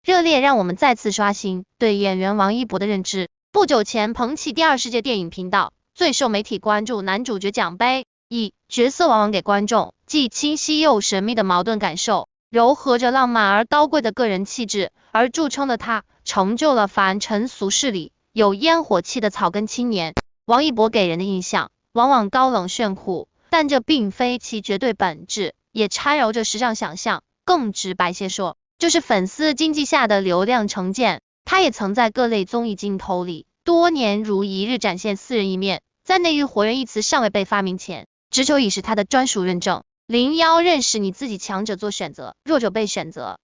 热烈让我们再次刷新对演员王一博的认知。不久前，鹏起第二世界电影频道最受媒体关注男主角奖杯，以角色往往给观众既清晰又神秘的矛盾感受，糅合着浪漫而高贵的个人气质而著称的他，成就了凡尘俗世里有烟火气的草根青年。王一博给人的印象往往高冷炫酷，但这并非其绝对本质，也掺揉着时尚想象。更直白些说，就是粉丝经济下的流量成见。他也曾在各类综艺镜头里多年如一日展现私人一面，在内娱活人一词尚未被发明前，直球已是他的专属认证。01认识你自己，强者做选择，弱者被选择。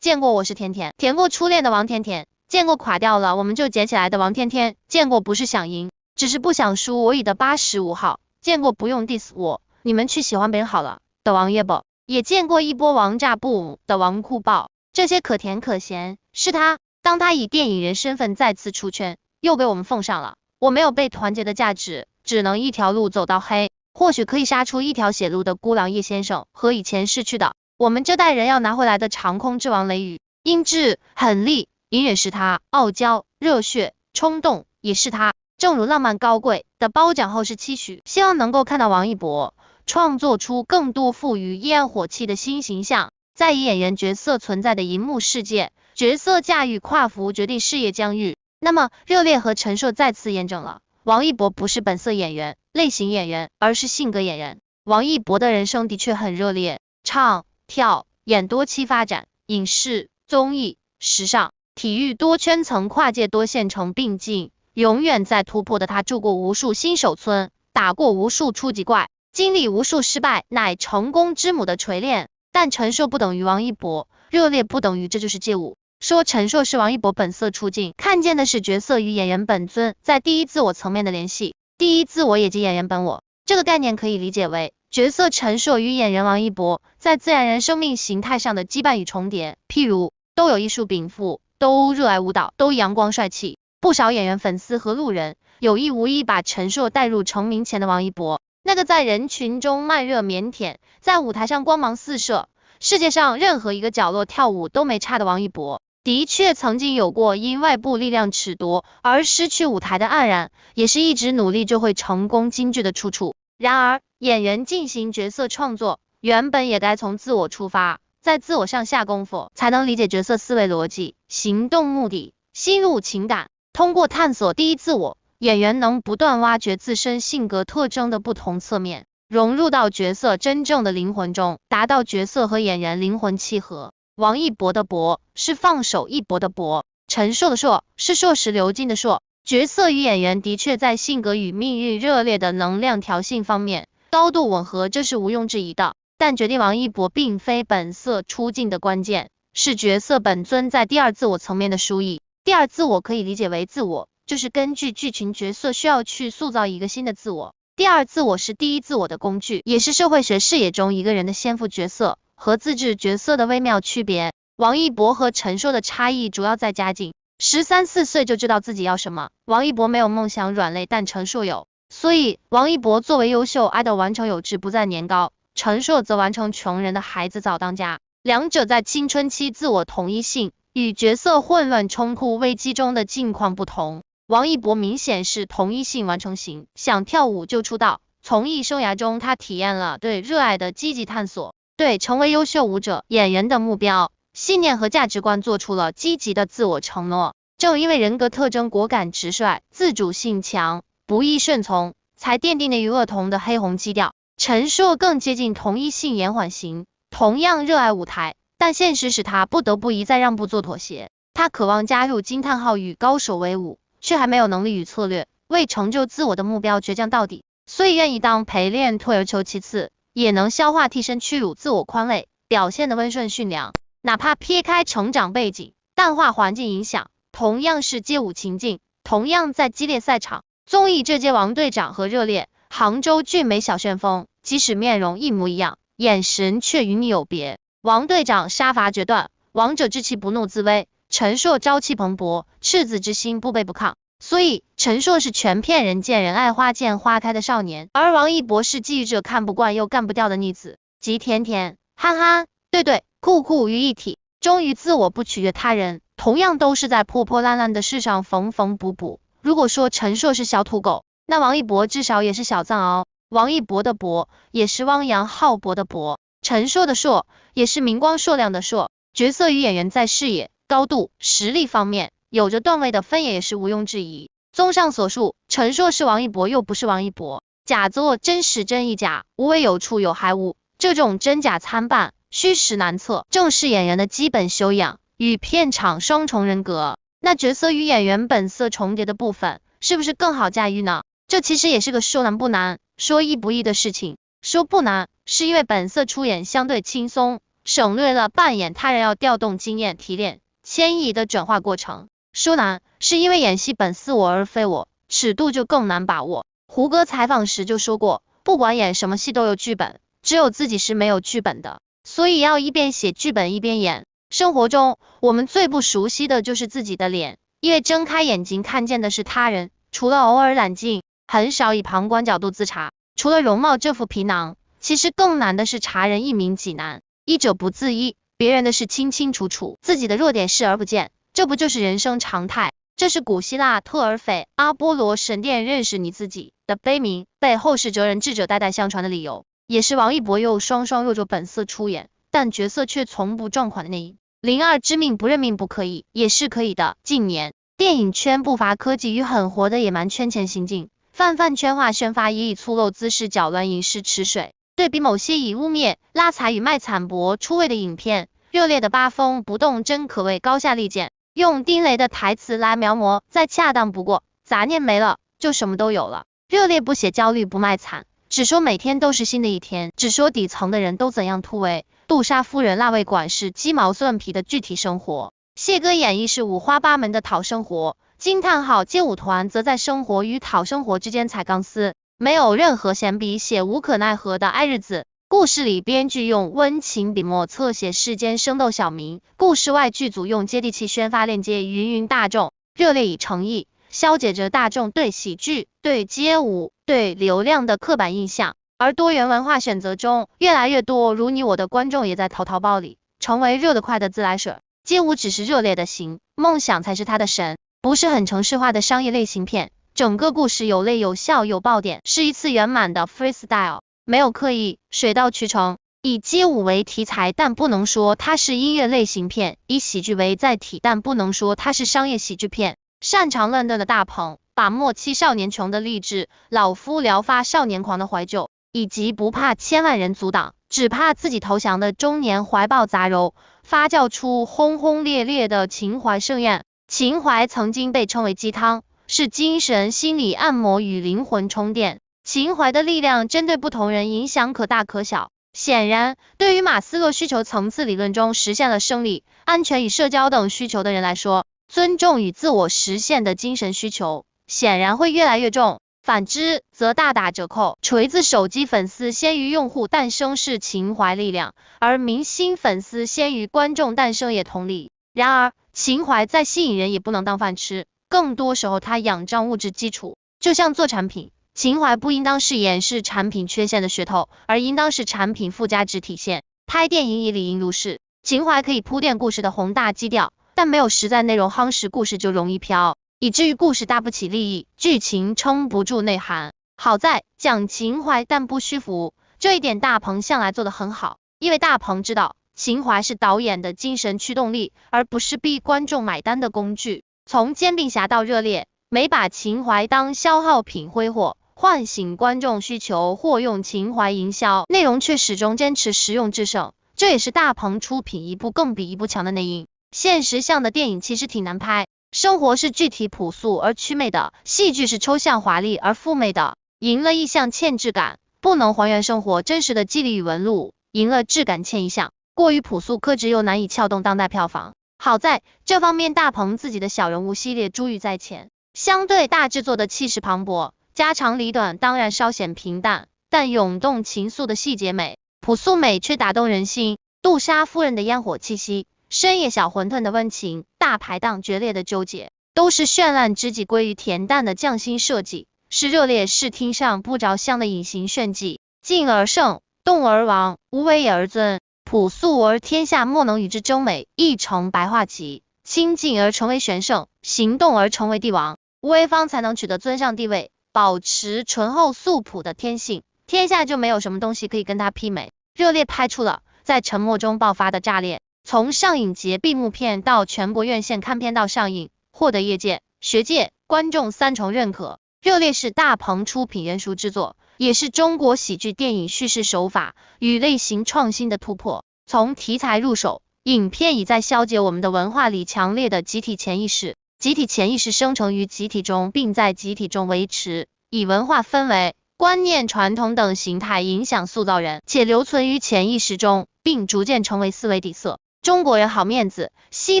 见过我是甜甜，甜过初恋的王甜甜，见过垮掉了我们就捡起来的王天天，见过不是想赢，只是不想输我已的85号，见过不用 diss 我，你们去喜欢别人好了的王爷宝，也见过一波王炸不的王酷爆。这些可甜可咸是他。当他以电影人身份再次出圈，又被我们奉上了我没有被团结的价值，只能一条路走到黑，或许可以杀出一条血路的孤狼叶先生和以前逝去的我们这代人要拿回来的长空之王雷雨。英智、狠戾、隐忍是他，傲娇、热血、冲动也是他。正如浪漫高贵的褒奖后是期许，希望能够看到王一博创作出更多富于烟火气的新形象，在以演员角色存在的荧幕世界，角色驾驭跨服决定事业疆域。那么热烈和陈硕再次验证了王一博不是本色演员、类型演员，而是性格演员。王一博的人生的确很热烈，唱、跳、演多期发展，影视、综艺、时尚、体育多圈层跨界多线程并进，永远在突破的他住过无数新手村，打过无数初级怪，经历无数失败，乃成功之母的锤炼。但陈硕不等于王一博，热烈不等于这就是街舞。说陈硕是王一博本色出镜，看见的是角色与演员本尊在第一自我层面的联系。第一自我也即演员本我，这个概念可以理解为角色陈硕与演员王一博在自然人生命形态上的羁绊与重叠。譬如都有艺术禀赋，都热爱舞蹈，都阳光帅气，不少演员粉丝和路人有意无意把陈硕带入成名前的王一博，那个在人群中慢热腼腆，在舞台上光芒四射，世界上任何一个角落跳舞都没差的王一博。的确曾经有过因外部力量褫夺而失去舞台的黯然，也是一直努力就会成功金句的出处。然而演员进行角色创作，原本也该从自我出发，在自我上下功夫，才能理解角色思维逻辑、行动目的、心路情感。通过探索第一自我，演员能不断挖掘自身性格特征的不同侧面，融入到角色真正的灵魂中，达到角色和演员灵魂契合。王一博的博是放手一搏的搏，陈硕的硕是硕石流金的硕。角色与演员的确在性格与命运热烈的能量调性方面高度吻合，这是毋庸置疑的。但决定王一博并非本色出镜的关键，是角色本尊在第二自我层面的输赢。第二自我可以理解为自我，就是根据剧情角色需要去塑造一个新的自我。第二自我是第一自我的工具，也是社会学视野中一个人的先赋角色和自制角色的微妙区别。王一博和陈硕的差异主要在家境，13、14岁就知道自己要什么。王一博没有梦想软肋，但陈硕有，所以王一博作为优秀 idol 完成有志不在年高，陈硕则完成穷人的孩子早当家。两者在青春期自我统一性与角色混乱冲突危机中的境况不同。王一博明显是统一性完成型，想跳舞就出道。从艺生涯中，他体验了对热爱的积极探索，对成为优秀舞者、演员的目标、信念和价值观做出了积极的自我承诺。正因为人格特征果敢直率、自主性强、不易顺从，才奠定了与恶童的黑红基调。陈硕更接近同一性延缓型，同样热爱舞台，但现实使他不得不一再让步做妥协。他渴望加入惊叹号与高手为伍，却还没有能力与策略，为成就自我的目标倔强到底，所以愿意当陪练退而求其次，也能消化替身屈辱，自我宽慰，表现的温顺驯良。哪怕撇开成长背景、淡化环境影响，同样是街舞情境，同样在激烈赛场，综艺这届王队长和热烈，杭州俊美小旋风，即使面容一模一样，眼神却与你有别。王队长杀伐决断，王者之气不怒自威，陈硕朝气蓬勃，赤子之心不卑不亢。所以陈硕是全片人见人爱花见花开的少年，而王一博是觊觎着看不惯又干不掉的逆子，即甜甜、憨憨、对对、酷酷于一体。忠于自我，不取悦他人，同样都是在破破烂烂的世上缝缝补补。如果说陈硕是小土狗，那王一博至少也是小藏獒。王一博的博也是汪洋浩博的博，陈硕的硕也是明光硕亮的硕。角色与演员在视野、高度、实力方面有着段位的分野也是毋庸置疑。综上所述，陈硕是王一博又不是王一博，假作真实真亦假，无为有处有还无，这种真假参半，虚实难测，正是演员的基本修养与片场双重人格。那角色与演员本色重叠的部分，是不是更好驾驭呢？这其实也是个说难不难，说易不易的事情。说不难，是因为本色出演相对轻松，省略了扮演他人要调动经验提炼迁移的转化过程。说难，是因为演戏本似我而非我，尺度就更难把握。胡歌采访时就说过，不管演什么戏都有剧本，只有自己是没有剧本的，所以要一边写剧本一边演。生活中，我们最不熟悉的就是自己的脸，因为睁开眼睛看见的是他人，除了偶尔揽镜，很少以旁观角度自查。除了容貌这副皮囊，其实更难的是察人一明己难，医者不自医，别人的事清清楚楚，自己的弱点视而不见，这不就是人生常态？这是古希腊特尔斐阿波罗神殿认识你自己的悲鸣，被后世哲人智者代代相传的理由，也是王一博又双双若着本色出演，但角色却从不撞款的内因。02之命不认命不可以，也是可以的。近年电影圈不乏科技与很活的野蛮圈钱行径，泛圈化宣发也以粗陋姿势搅乱影视池水。对比某些以污蔑、拉踩与卖惨博出位的影片，热烈的八风不动真可谓高下立见。用丁雷的台词来描摹再恰当不过，杂念没了就什么都有了。热烈不写焦虑不卖惨，只说每天都是新的一天，只说底层的人都怎样突围。杜莎夫人辣味馆是鸡毛蒜皮的具体生活，谢哥演绎是五花八门的讨生活，惊叹号街舞团则在生活与讨生活之间踩钢丝，没有任何闲笔写无可奈何的哀日子。故事里编剧用温情笔墨侧写世间生斗小民，故事外剧组用接地气宣发链接芸大众。热烈以诚意消解着大众对喜剧、对街舞、对流量的刻板印象。而多元文化选择中，越来越多如你我的观众也在淘宝里成为热得快的自来水。街舞只是热烈的形，梦想才是他的神，不是很程式化的商业类型片。整个故事有泪有笑有爆点，是一次圆满的 freestyle， 没有刻意，水到渠成。以街舞为题材，但不能说它是音乐类型片；以喜剧为载体，但不能说它是商业喜剧片。擅长乱炖的大鹏，把末期少年穷的励志，老夫聊发少年狂的怀旧，以及不怕千万人阻挡，只怕自己投降的中年怀抱杂糅，发酵出轰轰烈烈的情怀盛宴。情怀曾经被称为鸡汤，是精神心理按摩与灵魂充电。情怀的力量针对不同人影响可大可小。显然，对于马斯洛需求层次理论中实现了生理、安全与社交等需求的人来说，尊重与自我实现的精神需求显然会越来越重，反之则大打折扣。锤子手机粉丝先于用户诞生是情怀力量，而明星粉丝先于观众诞生也同理。然而，情怀再吸引人也不能当饭吃，更多时候它仰仗物质基础。就像做产品，情怀不应当是掩饰产品缺陷的噱头，而应当是产品附加值体现。拍电影也理应如是，情怀可以铺垫故事的宏大基调，但没有实在内容夯实故事就容易飘，以至于故事搭不起利益，剧情撑不住内涵。好在讲情怀但不虚浮，这一点大鹏向来做得很好，因为大鹏知道情怀是导演的精神驱动力，而不是逼观众买单的工具。从煎饼侠到热烈，没把情怀当消耗品挥霍，唤醒观众需求或用情怀营销，内容却始终坚持实用制胜，这也是大鹏出品一部更比一部强的内因。现实向的电影其实挺难拍，生活是具体朴素而祛魅的，戏剧是抽象华丽而富美的，赢了意象欠质感，不能还原生活真实的肌理与纹路，赢了质感欠意象，过于朴素克制又难以撬动当代票房。好在这方面大鹏自己的小人物系列珠玉在前，相对大制作的气势磅礴，家长里短当然稍显平淡，但涌动情愫的细节美，朴素美却打动人心。杜莎夫人的烟火气息，深夜小馄饨的温情，大排档决裂的纠结，都是绚烂之极归于恬淡的匠心设计，是热烈视听上不着香的隐形炫技。静而胜，动而亡，无为而尊。朴素而天下莫能与之争美，一成白化己，清静而成为玄圣，行动而成为帝王，无为方才能取得尊上地位，保持醇厚素朴的天性，天下就没有什么东西可以跟他媲美。热烈拍出了在沉默中爆发的炸裂，从上影节闭幕片到全国院线看片到上映，获得业界、学界、观众三重认可。热烈是大鹏出品原熟之作，也是中国喜剧电影叙事手法与类型创新的突破。从题材入手，影片已在消解我们的文化里强烈的集体潜意识。集体潜意识生成于集体中，并在集体中维持，以文化氛围、观念、传统等形态影响塑造人，且留存于潜意识中，并逐渐成为思维底色。中国人好面子，西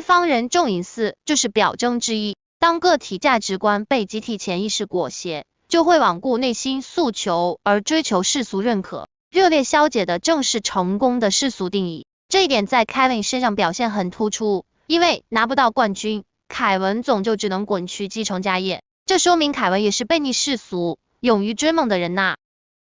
方人重隐私，就是表征之一。当个体价值观被集体潜意识裹挟，就会罔顾内心诉求而追求世俗认可。热烈消解的正是成功的世俗定义，这一点在 Kevin 身上表现很突出。因为拿不到冠军，凯文总就只能滚去继承家业，这说明凯文也是背逆世俗、勇于追梦的人呐。